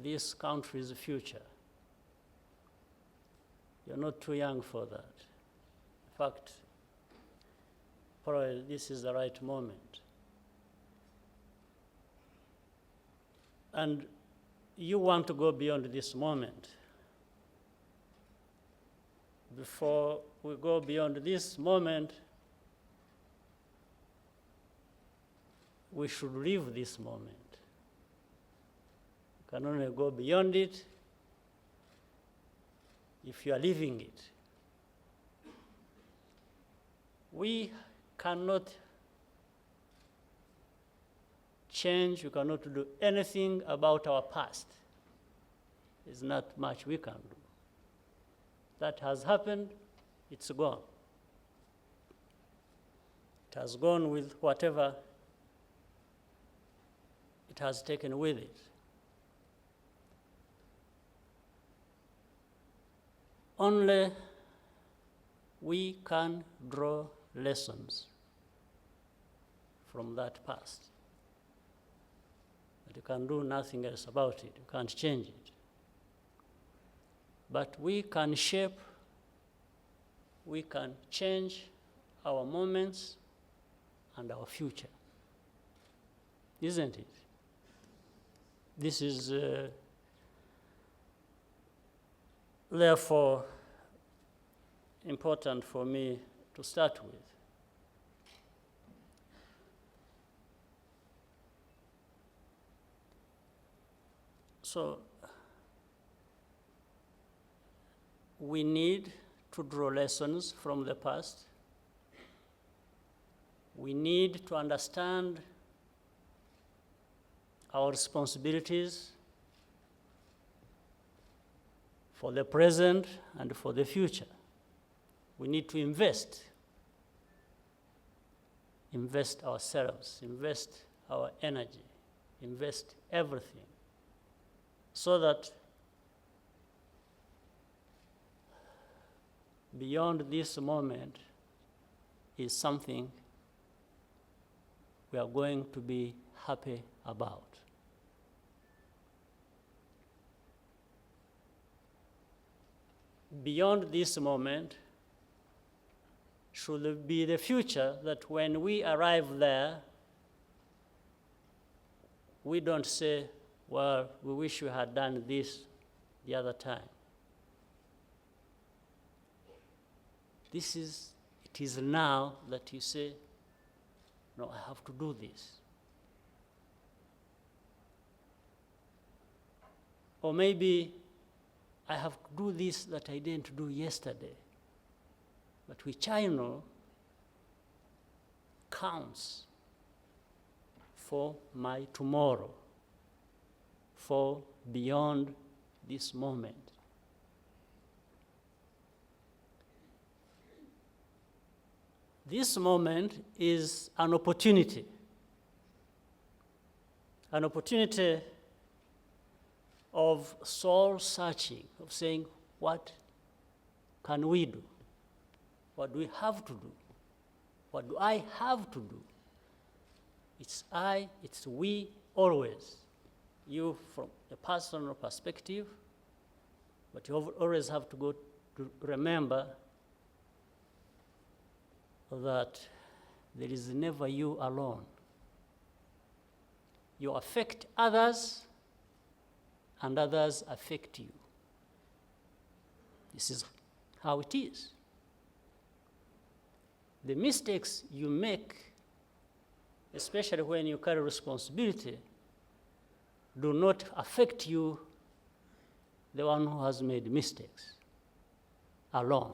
this country's future. You're not too young for that. In fact, probably this is the right moment. And you want to go beyond this moment. Before we go beyond this moment, we should live this moment. You can only go beyond it if you are living it. We cannot change, we cannot do anything about our past. There's not much we can do. That has happened, it's gone. It has gone with whatever it has taken with it. Only we can draw lessons from that past. But you can do nothing else about it. You can't change it. But we can shape, we can change our moments and our future. Isn't it? This is therefore important for me to start with. So we need to draw lessons from the past. We need to understand our responsibilities for the present and for the future. We need to invest ourselves, invest our energy, invest everything, so that beyond this moment is something we are going to be happy about. Beyond this moment should be the future that when we arrive there, we don't say, well, we wish we had done this the other time. It is now that you say, no, I have to do this. Or maybe I have to do this that I didn't do yesterday, but which I know counts for my tomorrow, for beyond this moment. This moment is an opportunity of soul searching, of saying, what can we do? What do we have to do? What do I have to do? It's I, it's we, always. You from a personal perspective, but you always have to go to remember that there is never you alone. You affect others, and others affect you. This is how it is. The mistakes you make, especially when you carry responsibility, do not affect you, the one who has made mistakes, alone.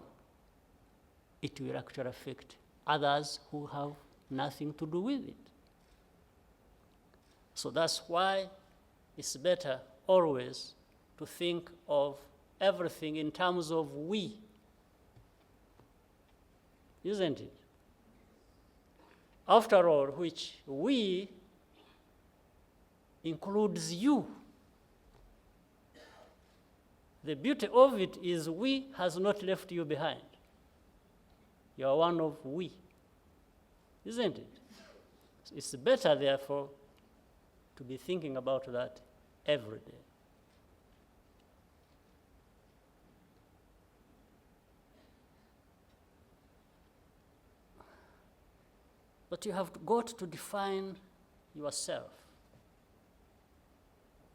It will actually affect others who have nothing to do with it. So that's why it's better always to think of everything in terms of we. Isn't it? After all, which we includes you. The beauty of it is we has not left you behind. You are one of we. Isn't it? It's better, therefore, to be thinking about that every day. But you have got to define yourself.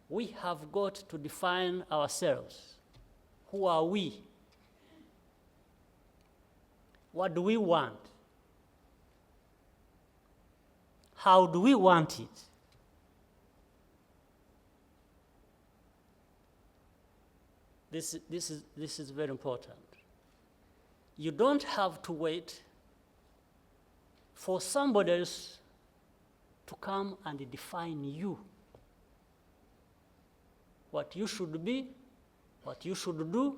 We have got to define ourselves. Who are we? What do we want? How do we want it? This is very important. You don't have to wait for somebody else to come and define you. What you should be, what you should do,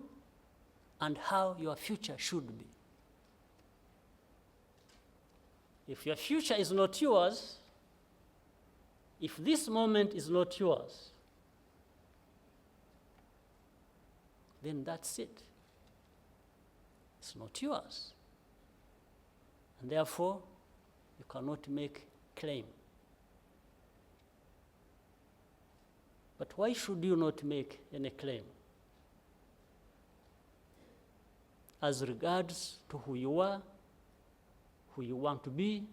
and how your future should be. If your future is not yours, if this moment is not yours, then that's it. It's not yours. And therefore, you cannot make claim. But why should you not make any claim? As regards to who you are, who you want to be,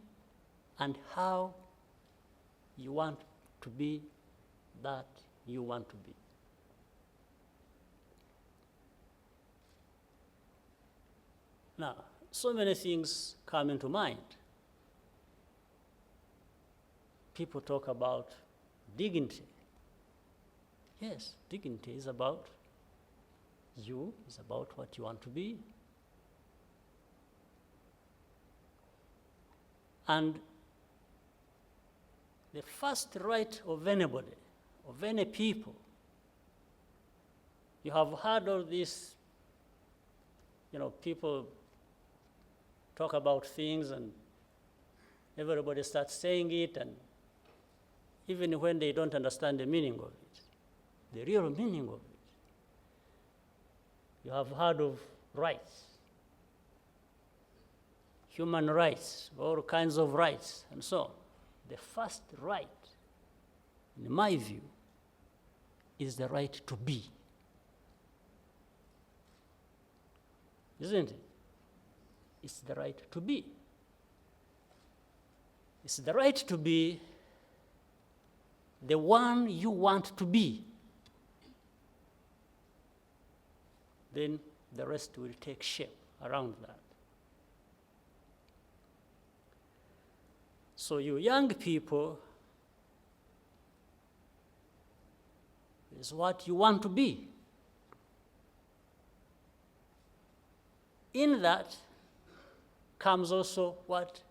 and how you want to be that you want to be. Now, so many things come into mind. People talk about dignity. Yes, dignity is about you, is about what you want to be. And the first right of anybody, of any people, you have heard all this, people talk about things and everybody starts saying it, and even when they don't understand the meaning of it, the real meaning of it. You have heard of rights, human rights, all kinds of rights, and so on. The first right, in my view, is the right to be. Isn't it? It's the right to be. It's the right to be the one you want to be. Then the rest will take shape around that. So you young people, is what you want to be. In that comes also what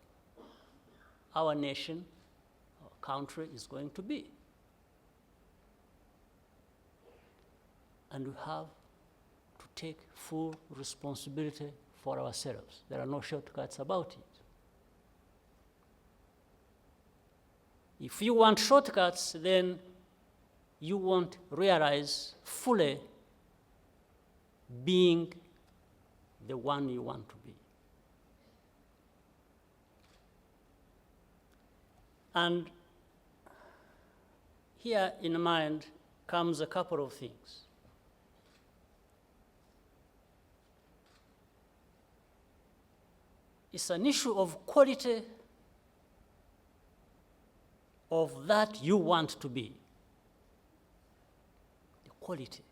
our nation, our country is going to be. And we have to take full responsibility for ourselves. There are no shortcuts about it. If you want shortcuts, then you won't realize fully being the one you want to be. And here in mind comes a couple of things. It's an issue of quality of that you want to be. The quality.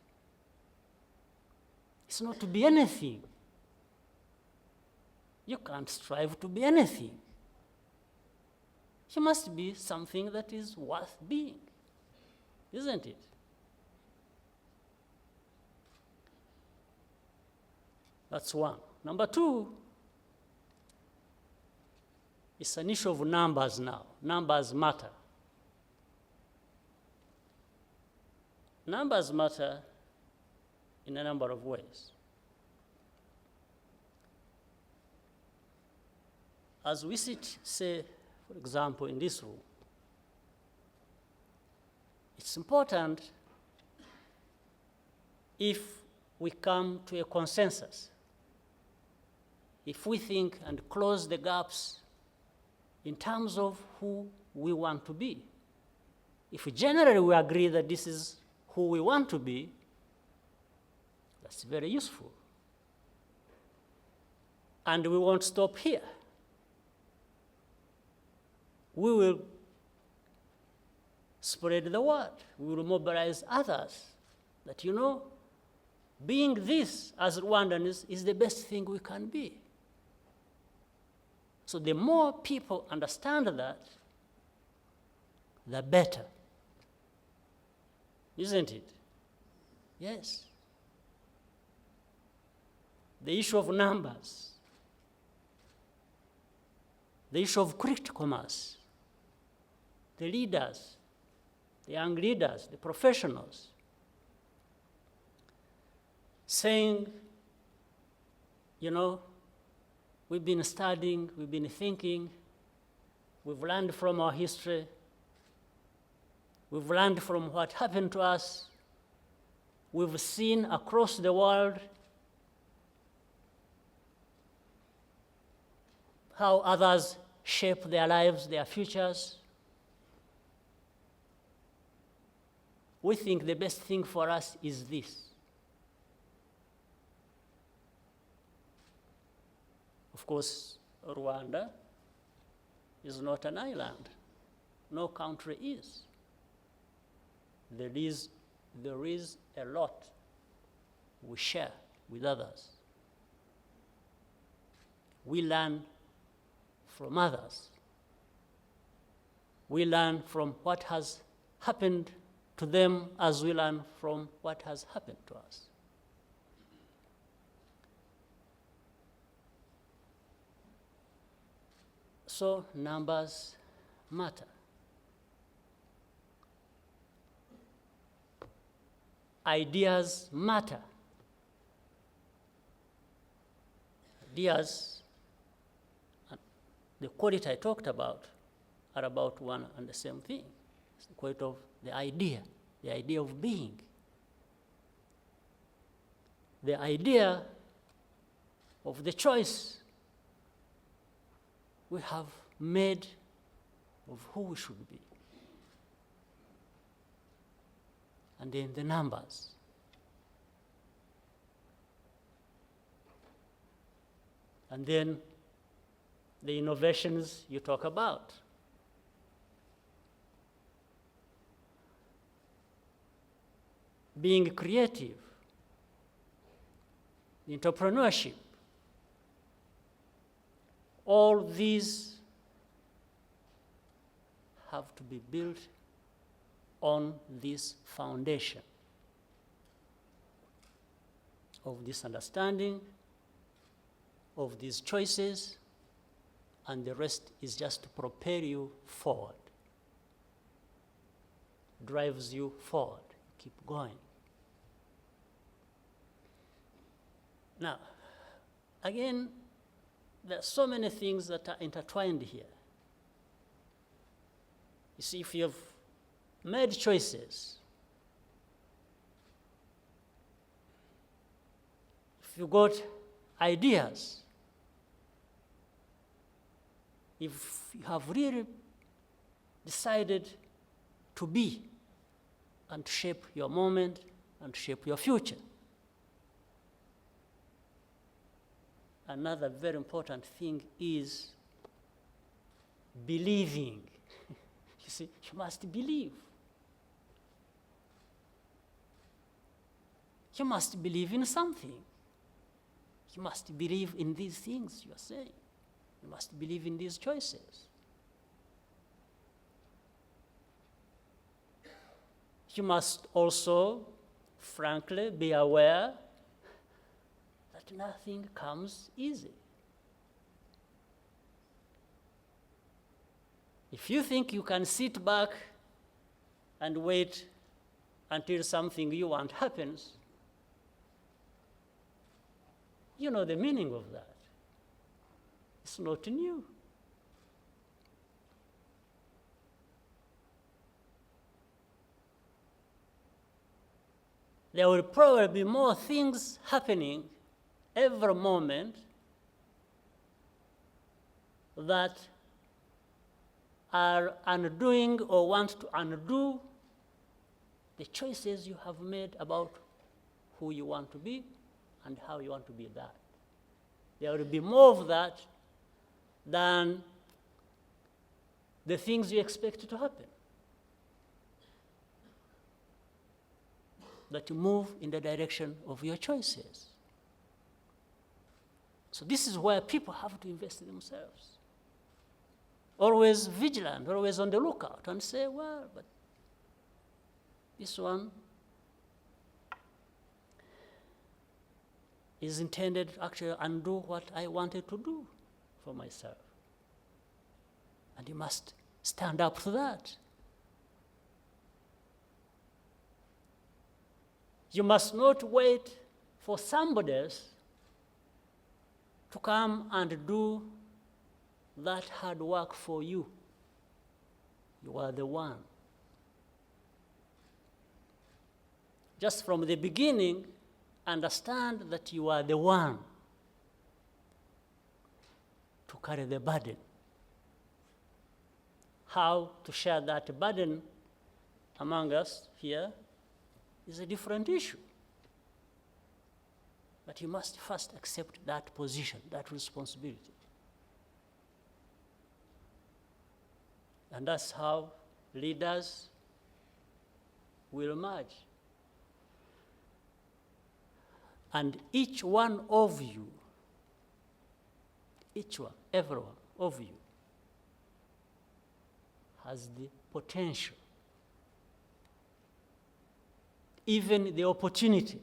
It's not to be anything. You can't strive to be anything. You must be something that is worth being, isn't it? That's one. Number two, it's an issue of numbers now. Numbers matter. Numbers matter in a number of ways. As we sit, say, for example, in this room, it's important if we come to a consensus, if we think and close the gaps in terms of who we want to be. If generally we agree that this is who we want to be, that's very useful. And we won't stop here. we will spread the word. We will mobilize others that, being this as Rwandans is the best thing we can be. So the more people understand that, the better. Isn't it? Yes. The issue of numbers, the issue of critical mass, the leaders, the young leaders, the professionals, saying, we've been studying, we've been thinking, we've learned from our history, we've learned from what happened to us, we've seen across the world how others shape their lives, their futures. We think the best thing for us is this. Of course, Rwanda is not an island. No country is. There is a lot we share with others. We learn from others. We learn from what has happened to them as we learn from what has happened to us. So numbers matter. Ideas matter. Ideas, the quality I talked about, are about one and the same thing. It's the quality of the idea of being. The idea of the choice we have made of who we should be. And then the numbers. And then the innovations you talk about. Being creative, entrepreneurship, all these have to be built on this foundation of this understanding, of these choices, and the rest is just to propel you forward, drives you forward, keep going. Now, again, there are so many things that are intertwined here. You see, if you've made choices, if you got ideas, if you have really decided to be and to shape your moment and shape your future. Another very important thing is believing. You see, you must believe. You must believe in something. You must believe in these things you are saying. You must believe in these choices. You must also, frankly, be aware that nothing comes easy. If you think you can sit back and wait until something you want happens, you know the meaning of that. It's not new. There will probably be more things happening every moment that are undoing or want to undo the choices you have made about who you want to be and how you want to be that. There will be more of that than the things you expect to happen. That you move in the direction of your choices. So this is where people have to invest in themselves. Always vigilant, always on the lookout, and say, well, but this one is intended to actually undo what I wanted to do for myself. And you must stand up to that. You must not wait for somebody else to come and do that hard work for you. You are the one. Just from the beginning, understand that you are the one to carry the burden. How to share that burden among us here is a different issue. But you must first accept that position, that responsibility. And that's how leaders will emerge. And each one of you, each one, every one of you, has the potential, even the opportunity,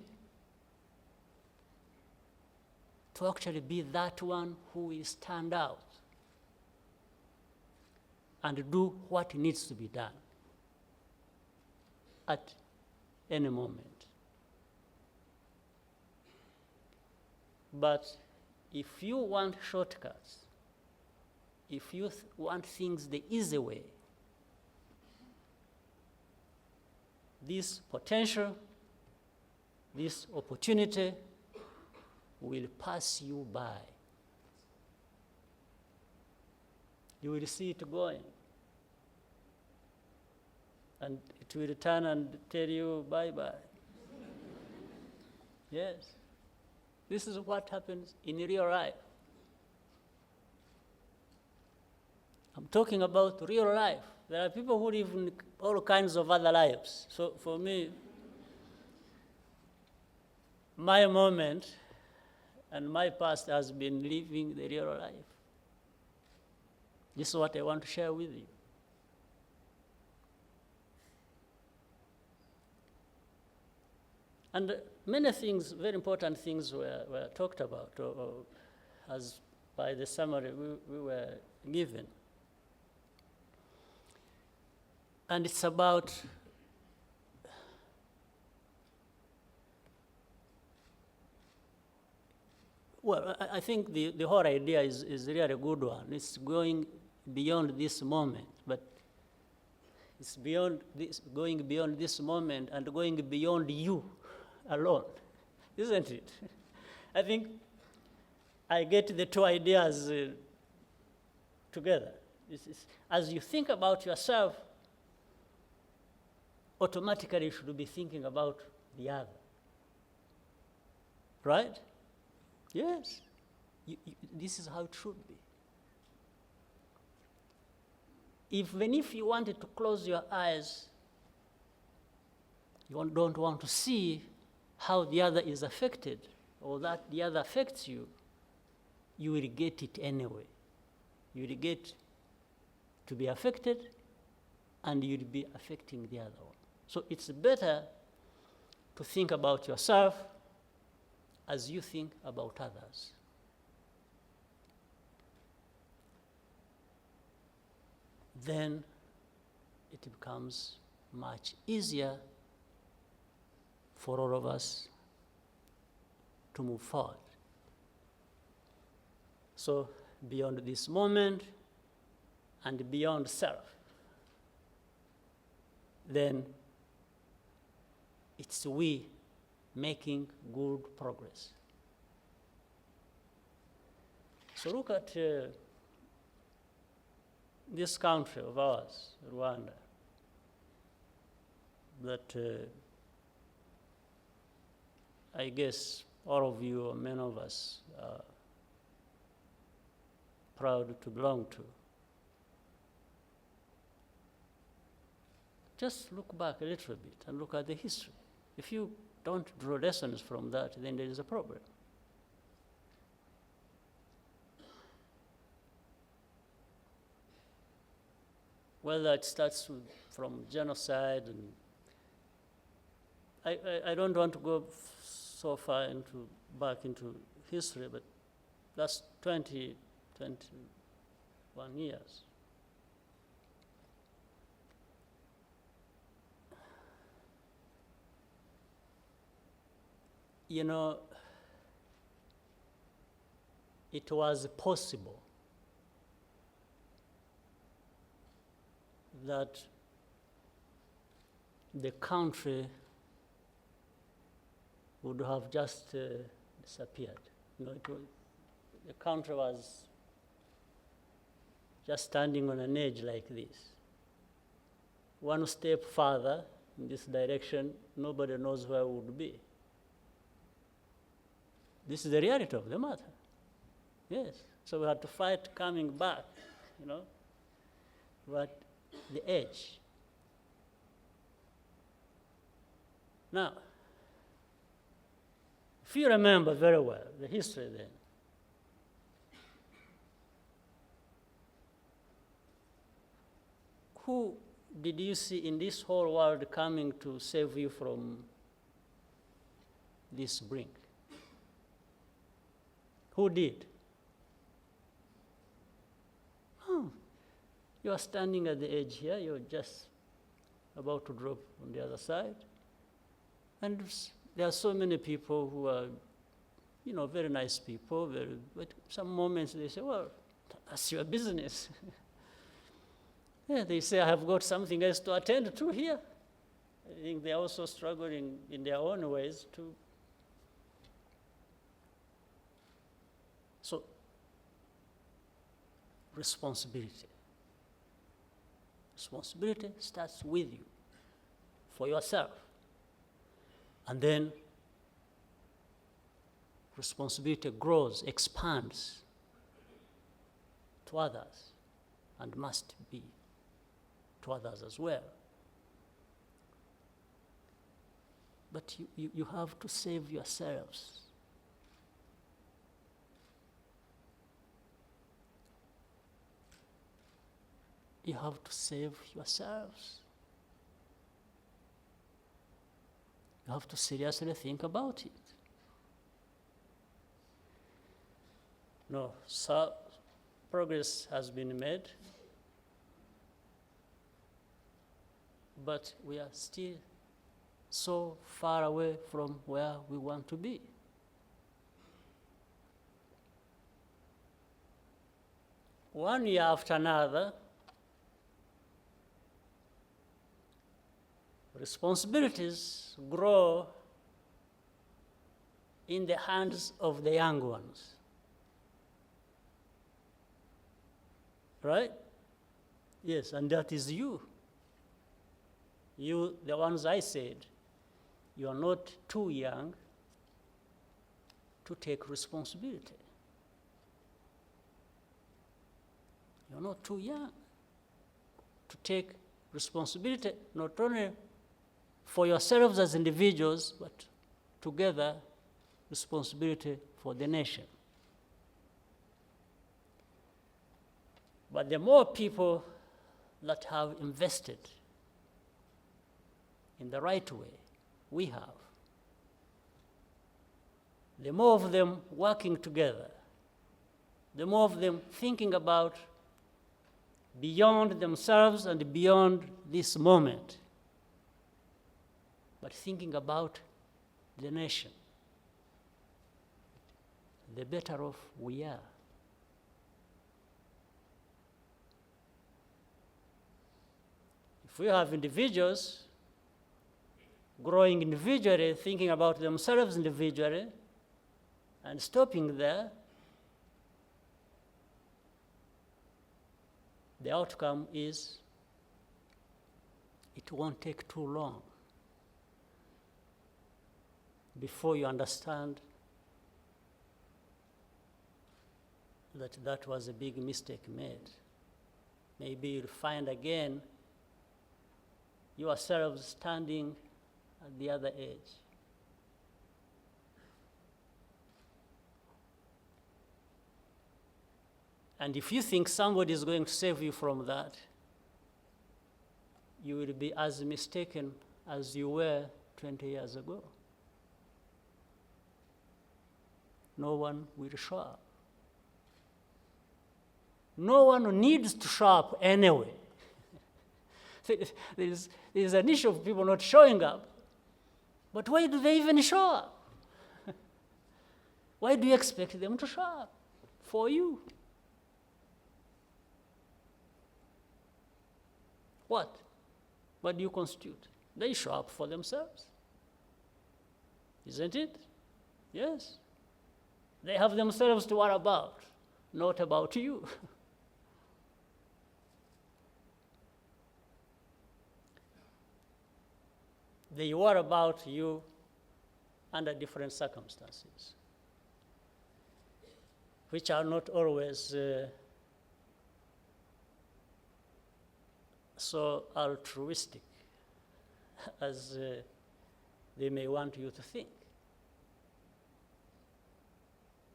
to actually be that one who will stand out and do what needs to be done at any moment. But if you want shortcuts, if you want things the easy way, this potential, this opportunity will pass you by. You will see it going. And it will return and tell you bye-bye. Yes. This is what happens in real life. I'm talking about real life. There are people who live in all kinds of other lives. So for me, my moment and my past has been living the real life. This is what I want to share with you. And many things, very important things were talked about, or as by the summary we were given. And it's about well, I think the whole idea is really a good one. It's going beyond this moment, but it's beyond this, going beyond this moment and going beyond you alone, isn't it? I think I get the two ideas together. As you think about yourself, automatically you should be thinking about the other. Right? Yes. This is how it should be. Even if you wanted to close your eyes, you don't want to see how the other is affected or that the other affects you, you will get it anyway. You will get to be affected and you'll be affecting the other one. So it's better to think about yourself as you think about others. Then it becomes much easier for all of us to move forward. So beyond this moment and beyond self, then it's we making good progress. So look at this country of ours, Rwanda, that I guess all of you or many of us are proud to belong to. just look back a little bit and look at the history. If you don't draw lessons from that, then there is a problem. Whether it starts from genocide, and I don't want to go so far back into history, but that's 21 years. You know, it was possible that the country would have just disappeared. You know, the country was just standing on an edge like this. One step further in this direction, nobody knows where it would be. This is the reality of the matter. Yes. So we had to fight coming back, you know. We're at the edge. Now, if you remember very well the history then, who did you see in this whole world coming to save you from this brink? Who did? Oh, you are standing at the edge here, you're just about to drop on the other side. And there are so many people who are, you know, very nice people, but some moments they say, well, that's your business. Yeah, they say, I have got something else to attend to here. I think they're also struggling in their own ways too. So, responsibility. Responsibility starts with you, for yourself. And then responsibility grows, expands to others, and must be to others as well. But you have to save yourselves. You have to save yourselves. You have to seriously think about it. No, so progress has been made, but we are still so far away from where we want to be. One year after another, responsibilities grow in the hands of the young ones. Right? Yes, and that is you. You, the ones I said, you are not too young to take responsibility. You're not too young to take responsibility, not only for yourselves as individuals, but together, responsibility for the nation. But the more people that have invested in the right way we have, the more of them working together, the more of them thinking about beyond themselves and beyond this moment, but thinking about the nation, the better off we are. If we have individuals growing individually, thinking about themselves individually, and stopping there, the outcome is it won't take too long before you understand that that was a big mistake made. Maybe you'll find again yourselves standing at the other edge. And if you think somebody is going to save you from that, you will be as mistaken as you were 20 years ago. No one will show up. No one needs to show up anyway. There's an issue of people not showing up. But why do they even show up? Why do you expect them to show up for you? What? What do you constitute? They show up for themselves. Isn't it? Yes. They have themselves to worry about, not about you. They worry about you under different circumstances, which are not always so altruistic as they may want you to think.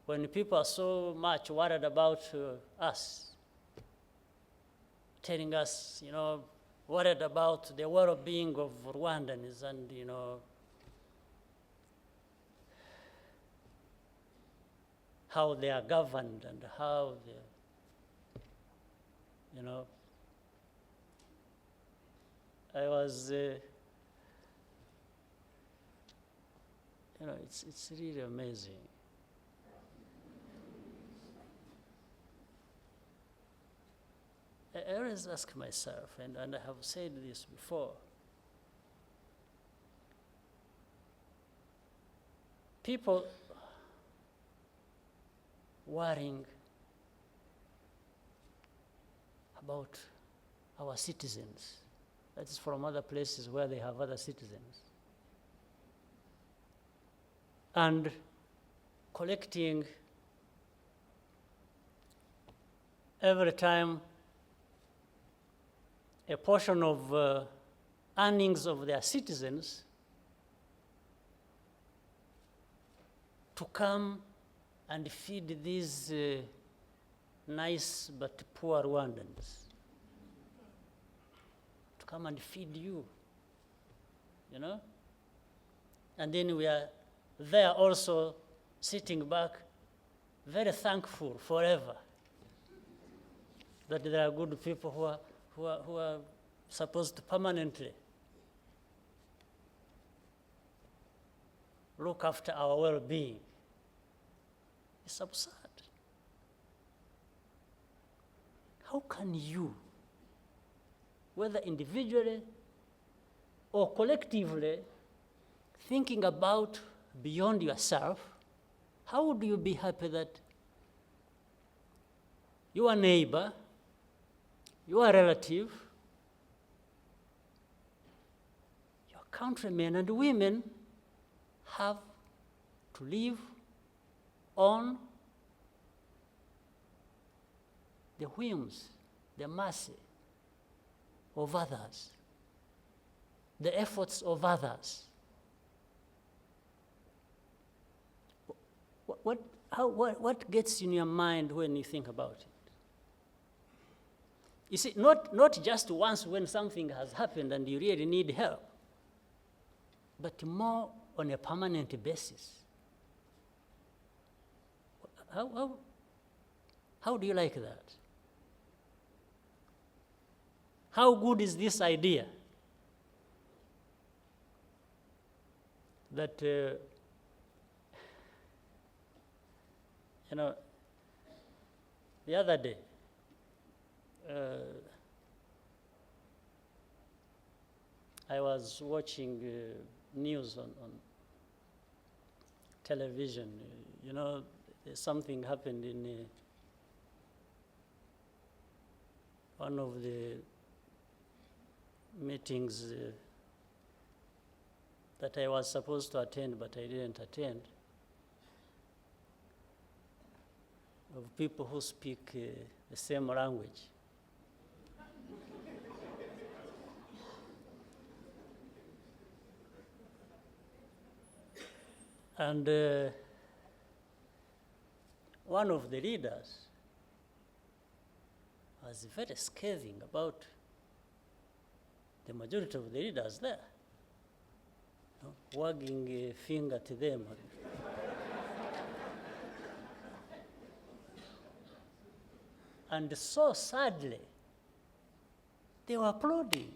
When people are so much worried about us, telling us, worried about the well-being of Rwandans and, how they are governed and how they, I was, it's really amazing. I always ask myself, and I have said this before, people worrying about our citizens, that is from other places where they have other citizens, and collecting every time a portion of earnings of their citizens to come and feed these nice but poor Rwandans. To come and feed you, And then we are there also sitting back, very thankful forever that there are good people who are supposed to permanently look after our well-being. It's absurd. How can you, whether individually or collectively, thinking about beyond yourself, how would you be happy that your neighbor, your relative, your countrymen and women have to live on the whims, the mercy of others, the efforts of others? What gets in your mind when you think about it? You see, not just once when something has happened and you really need help, but more on a permanent basis. How do you like that? How good is this idea that, the other day, I was watching news on television. Something happened in one of the meetings that I was supposed to attend, but I didn't attend, of people who speak the same language. And one of the leaders was very scathing about the majority of the leaders there, wagging a finger to them. And so sadly, they were applauding.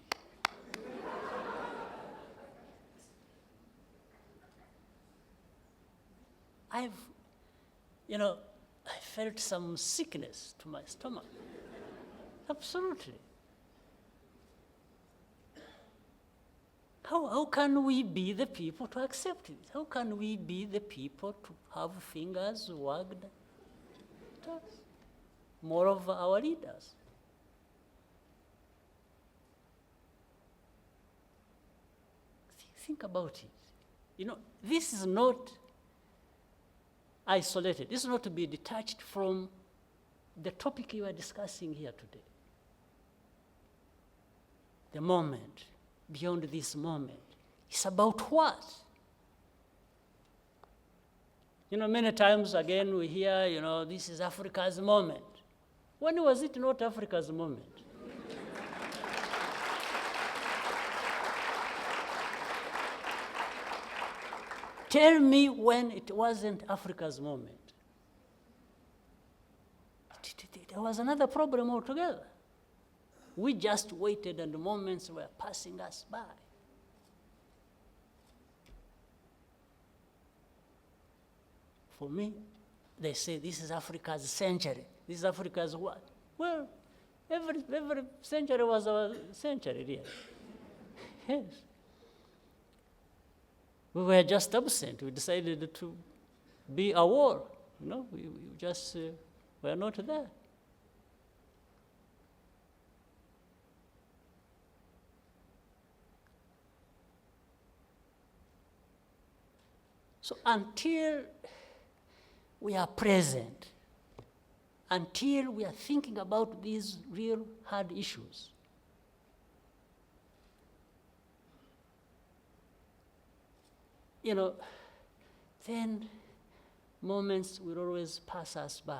I felt some sickness to my stomach. Absolutely. How can we be the people to accept it? How can we be the people to have fingers wagged at us? More of our leaders. Think about it. This is not isolated. This is not to be detached from the topic you are discussing here today. The moment, beyond this moment, it's about what? Many times again we hear, this is Africa's moment. When was it not Africa's moment? Tell me when it wasn't Africa's moment. There was another problem altogether. We just waited and the moments were passing us by. For me, they say this is Africa's century. This is Africa's what? Well, every century was our century, really. Yes. We were just absent. We decided to be a war. We just were not there. So until we are present, until we are thinking about these real hard issues, then moments will always pass us by.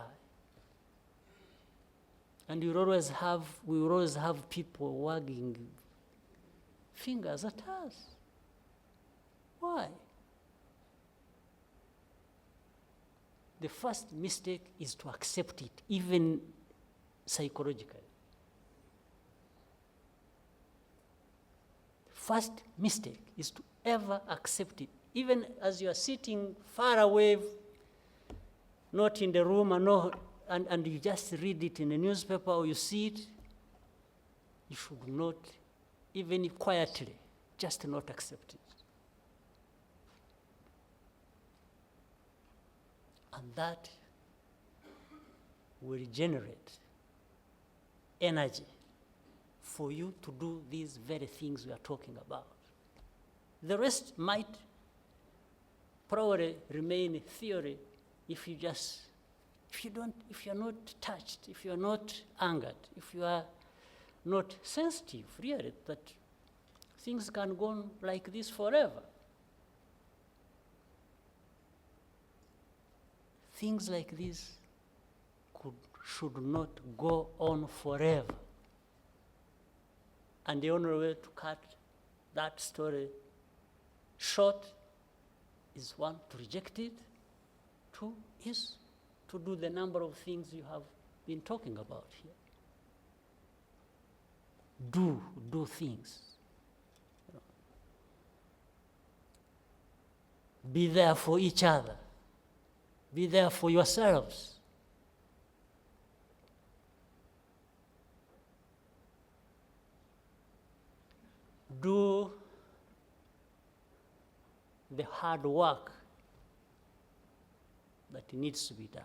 And we will always have people wagging fingers at us. Why? The first mistake is to accept it, even psychologically. The first mistake is to ever accept it. Even as you are sitting far away, not in the room, and you just read it in the newspaper or you see it, you should not, even quietly, just not accept it. And that will generate energy for you to do these very things we are talking about. The rest might probably remain theory if you're not touched, if you're not angered, if you are not sensitive, really, that things can go on like this forever. Things like this should not go on forever. And the only way to cut that story short is one, to reject it. Two is to do the number of things you have been talking about here. Do things. Be there for each other. Be there for yourselves. Do the hard work that needs to be done.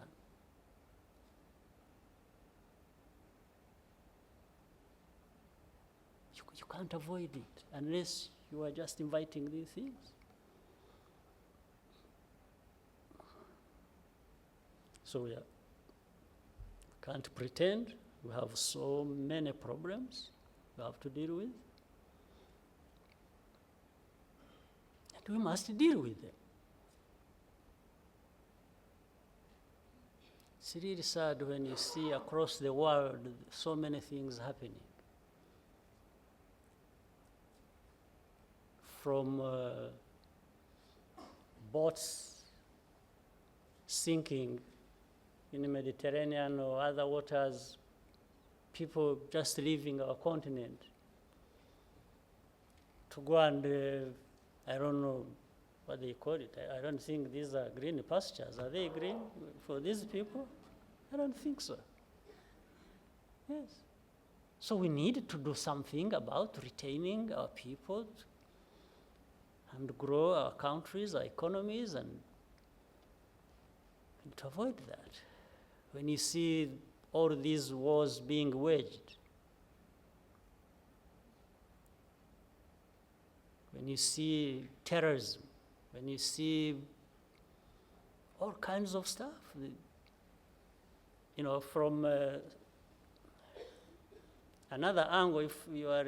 You can't avoid it unless you are just inviting these things. So we can't pretend we have so many problems we have to deal with. And we must deal with them. It's really sad when you see across the world so many things happening. From boats sinking in the Mediterranean or other waters, people just leaving our continent to go and, I don't know what they call it. I don't think these are green pastures. Are they green for these people? I don't think so. Yes. So we need to do something about retaining our people and grow our countries, our economies, and to avoid that. When you see all these wars being waged, when you see terrorism, when you see all kinds of stuff, you know, from another angle, if you are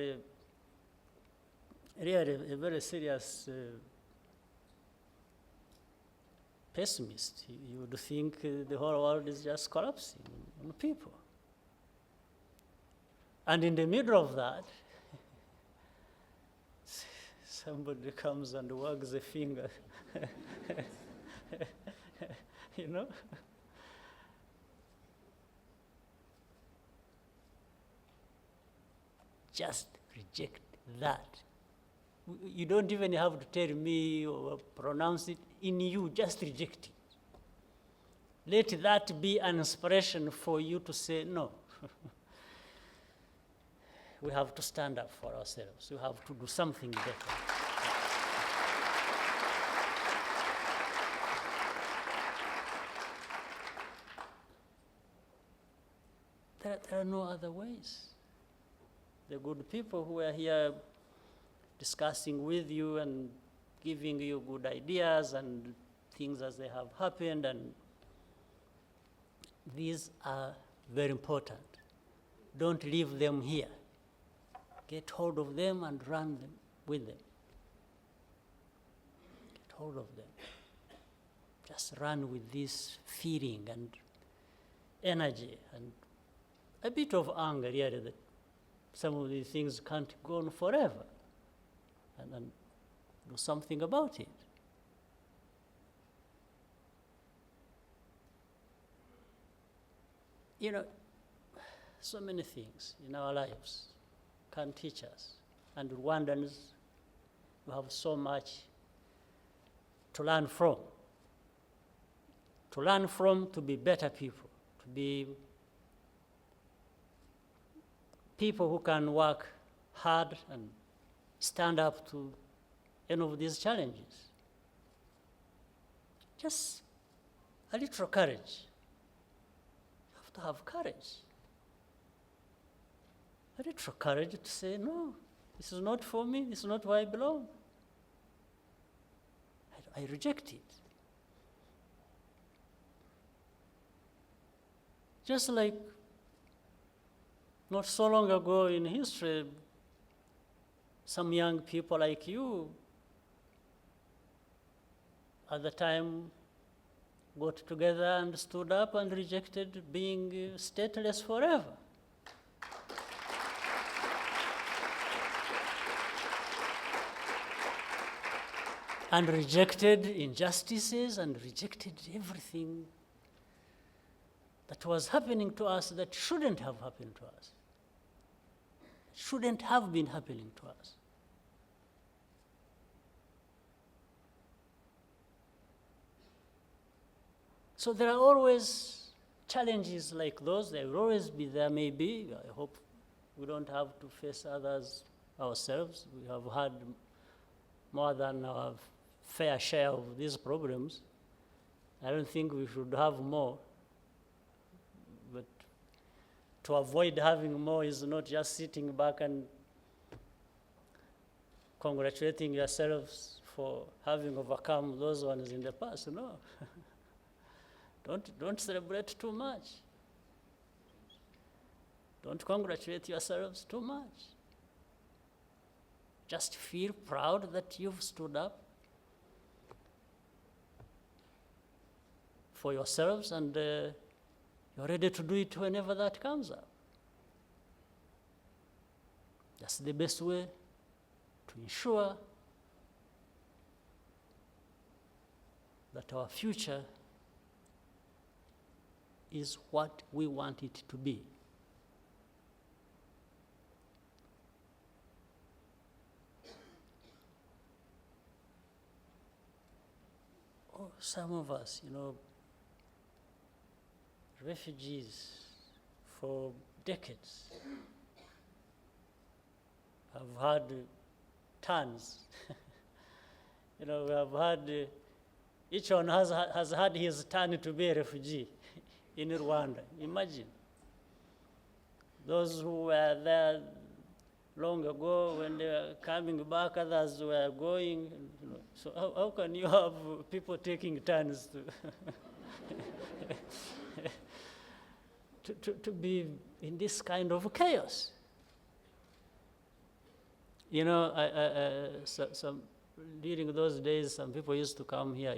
really a very serious pessimist, you would think the whole world is just collapsing on people. And in the middle of that, somebody comes and wags a finger, you know? Just reject that. You don't even have to tell me or pronounce it in you, just reject it. Let that be an inspiration for you to say, no. We have to stand up for ourselves. We have to do something better. There are no other ways. The good people who are here discussing with you and giving you good ideas and things as they have happened, and these are very important. Don't leave them here. Get hold of them and run them with them. Get hold of them. Just run with this feeling and energy and a bit of anger, really, that some of these things can't go on forever, and do something about it. You know, so many things in our lives can teach us, and Rwandans, we have so much to learn from. To learn from, to be better people, to be people who can work hard and stand up to any of these challenges. Just a little courage. You have to have courage. A little courage to say, no, this is not for me, this is not where I belong. I reject it. Just like not so long ago in history, some young people like you at the time got together and stood up and rejected being stateless forever. And rejected injustices and rejected everything that was happening to us that shouldn't have happened to us. Shouldn't have been happening to us. So there are always challenges like those. There will always be there, maybe. I hope we don't have to face others ourselves. We have had more than our fair share of these problems. I don't think we should have more. But to avoid having more is not just sitting back and congratulating yourselves for having overcome those ones in the past. No. Don't celebrate too much. Don't congratulate yourselves too much. Just feel proud that you've stood up for yourselves and You're ready to do it whenever that comes up. That's the best way to ensure that our future is what we want it to be. Oh, some of us, refugees for decades have had tons. We have had, each one has had his turn to be a refugee in Rwanda. Imagine. Those who were there long ago, when they were coming back, others were going. So how can you have people taking turns to be in this kind of chaos? During those days, some people used to come here.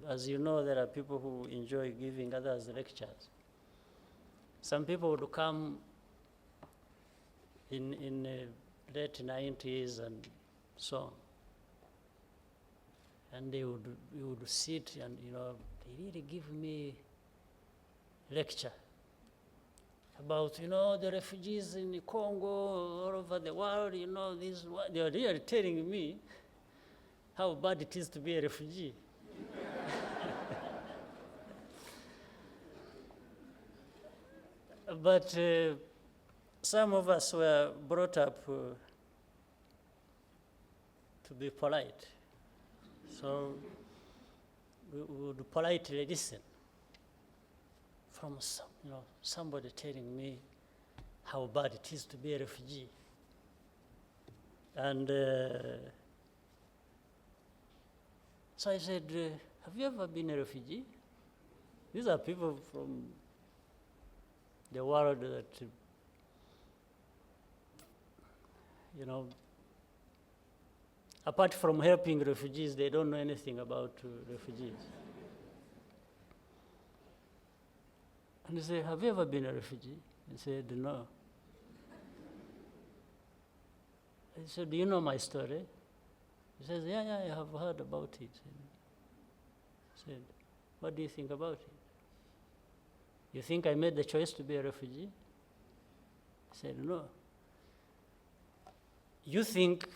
As you know, there are people who enjoy giving others lectures. Some people would come in late 90s and so on. And they would sit and, they really give me lecture about, the refugees in Congo, all over the world, they are really telling me how bad it is to be a refugee. But some of us were brought up to be polite. So we would politely listen from somebody telling me how bad it is to be a refugee. And so I said, have you ever been a refugee? These are people from the world that, apart from helping refugees, they don't know anything about refugees. And I said, have you ever been a refugee? He said, no. I said, do you know my story? He says, yeah, I have heard about it. I said, what do you think about it? You think I made the choice to be a refugee? He said, no. You think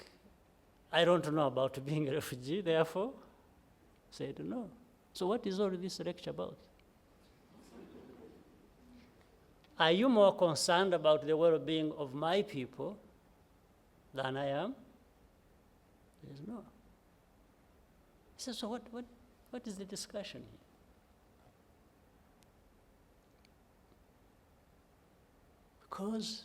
I don't know about being a refugee, therefore? I said, no. So what is all this lecture about? Are you more concerned about the well-being of my people than I am? He says, no. He says, so what is the discussion here? Because,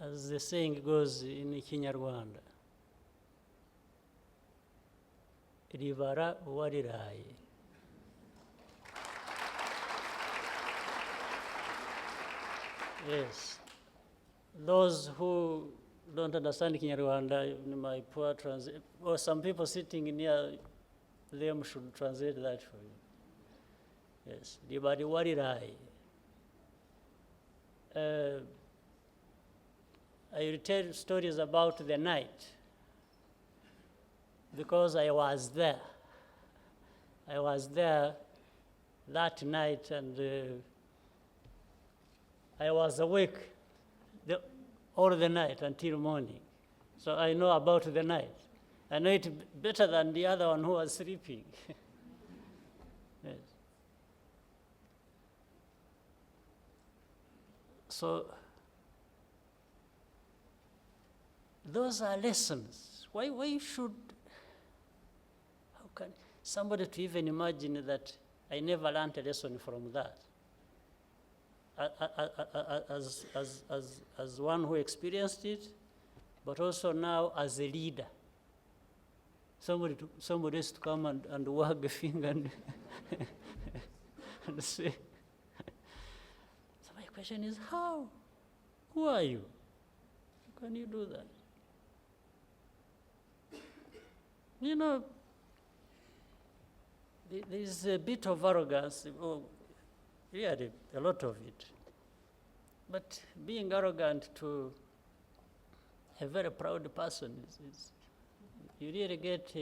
as the saying goes in Kinyarwanda, ribara wariraye. Yes. Those who don't understand Kinyarwanda, in my poor translation, or some people sitting near them should translate that for you. Yes. Ribari warirai. I will tell stories about the night because I was there. I was there that night, and I was awake all the night until morning. So I know about the night. I know it better than the other one who was sleeping. Yes. So those are lessons. Why should, how can somebody to even imagine that I never learned a lesson from that? As one who experienced it, but also now as a leader. Somebody has to come and wag a finger and, and say. So my question is, how? Who are you? How can you do that? There is a bit of arrogance, really a lot of it. But being arrogant to a very proud person is you really get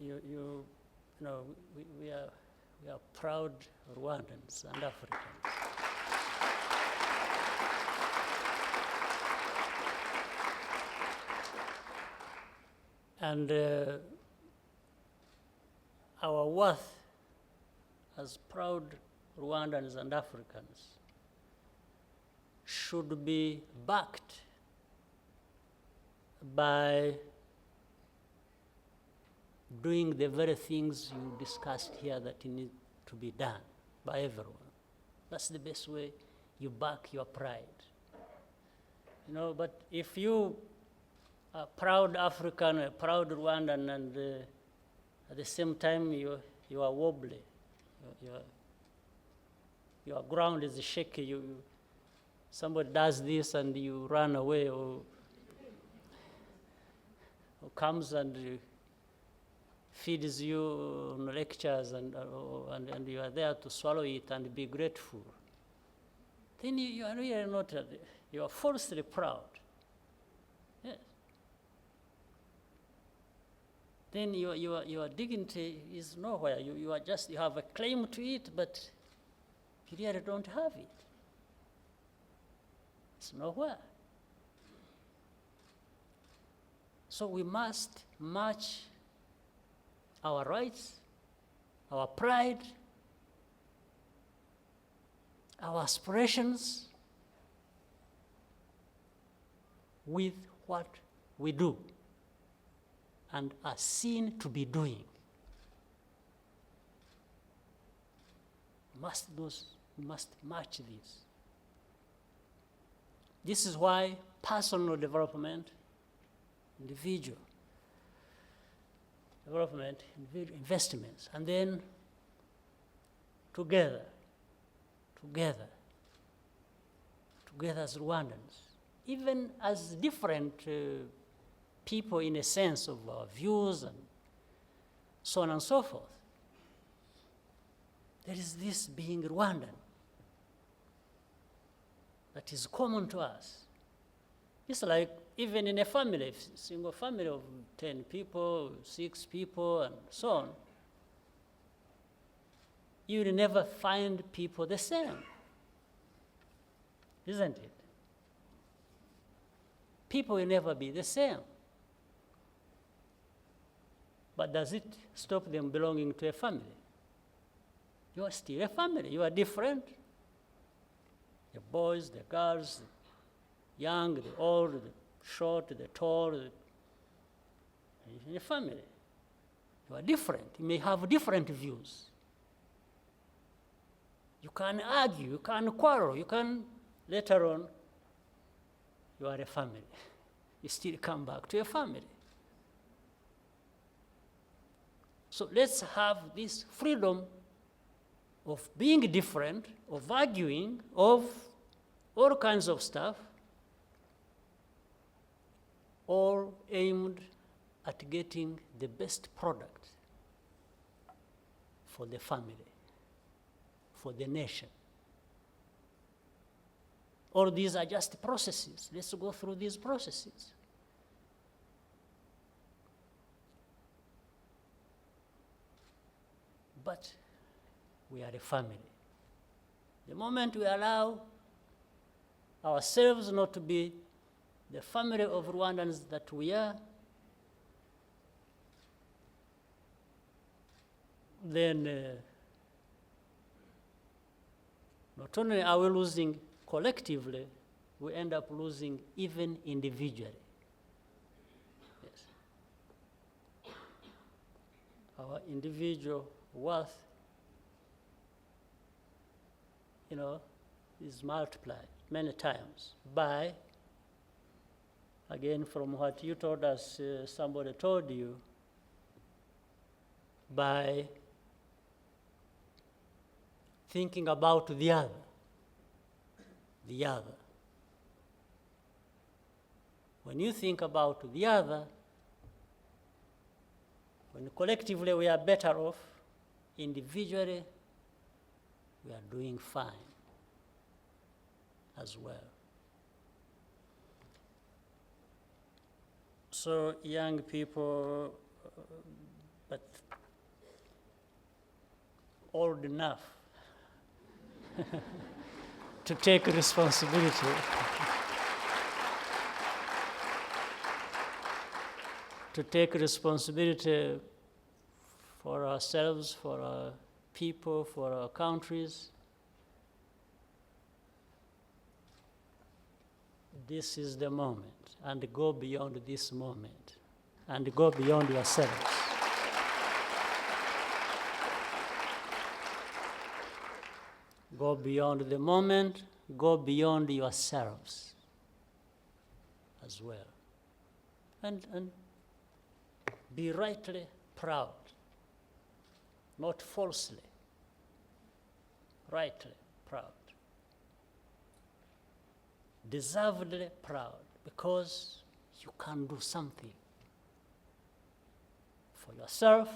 you know, we are proud Rwandans and Africans. And our worth as proud Rwandans and Africans should be backed by doing the very things you discussed here that need to be done by everyone. That's the best way you back your pride. You know, but if you are proud African, a proud Rwandan, and at the same time you are wobbly, your ground is shaky, somebody does this and you run away, or comes and feeds you on lectures and you are there to swallow it and be grateful, then you are really not, you are falsely proud. Yes. Then your dignity is nowhere. You are just, you have a claim to it, but you really don't have it. It's nowhere. So we must match our rights, our pride, our aspirations with what we do and are seen to be doing. We must match this. This is why personal development, individual development, investments, and then together as Rwandans, even as different people in a sense of our views and so on and so forth, there is this being Rwandan that is common to us. It's like even in a family, a single family of 10 people, 6 people, and so on, you will never find people the same, isn't it? People will never be the same. But does it stop them belonging to a family? You are still a family. You are different. The boys, the girls, the young, the old, the short, the tall, in a family. You are different. You may have different views. You can argue, you can quarrel, you can, later on, you are a family. You still come back to a family. So let's have this freedom of being different, of arguing, of all kinds of stuff, all aimed at getting the best product for the family, for the nation. All these are just processes. Let's go through these processes. But we are a family. The moment we allow ourselves not to be the family of Rwandans that we are, then not only are we losing collectively, we end up losing even individually. Yes. Our individual worth, is multiplied many times by, again, from what you told us, somebody told you, by thinking about the other. When you think about the other, when collectively we are better off, individually we are doing fine as well. So young people, but old enough to take responsibility. To take responsibility for ourselves, for our people, for our countries. This is the moment, and go beyond this moment, and go beyond yourselves. Go beyond the moment, go beyond yourselves as well. And be rightly proud, not falsely, rightly proud. Deservedly proud, because you can do something for yourself,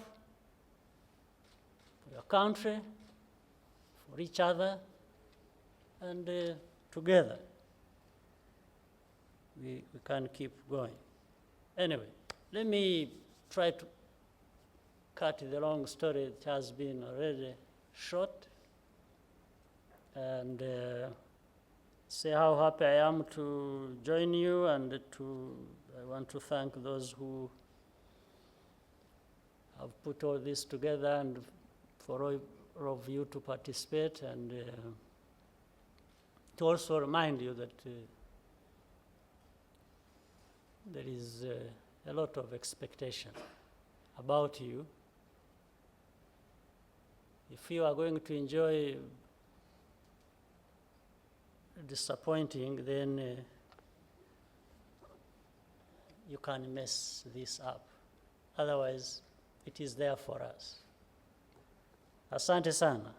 for your country, for each other, and together we can keep going. Anyway, let me try to cut the long story. It has been already short, and say how happy I am to join you, and I want to thank those who have put all this together, and for all of you to participate, and to also remind you that there is a lot of expectation about you. If you are going to enjoy disappointing, then you can mess this up. Otherwise, it is there for us. Asante sana.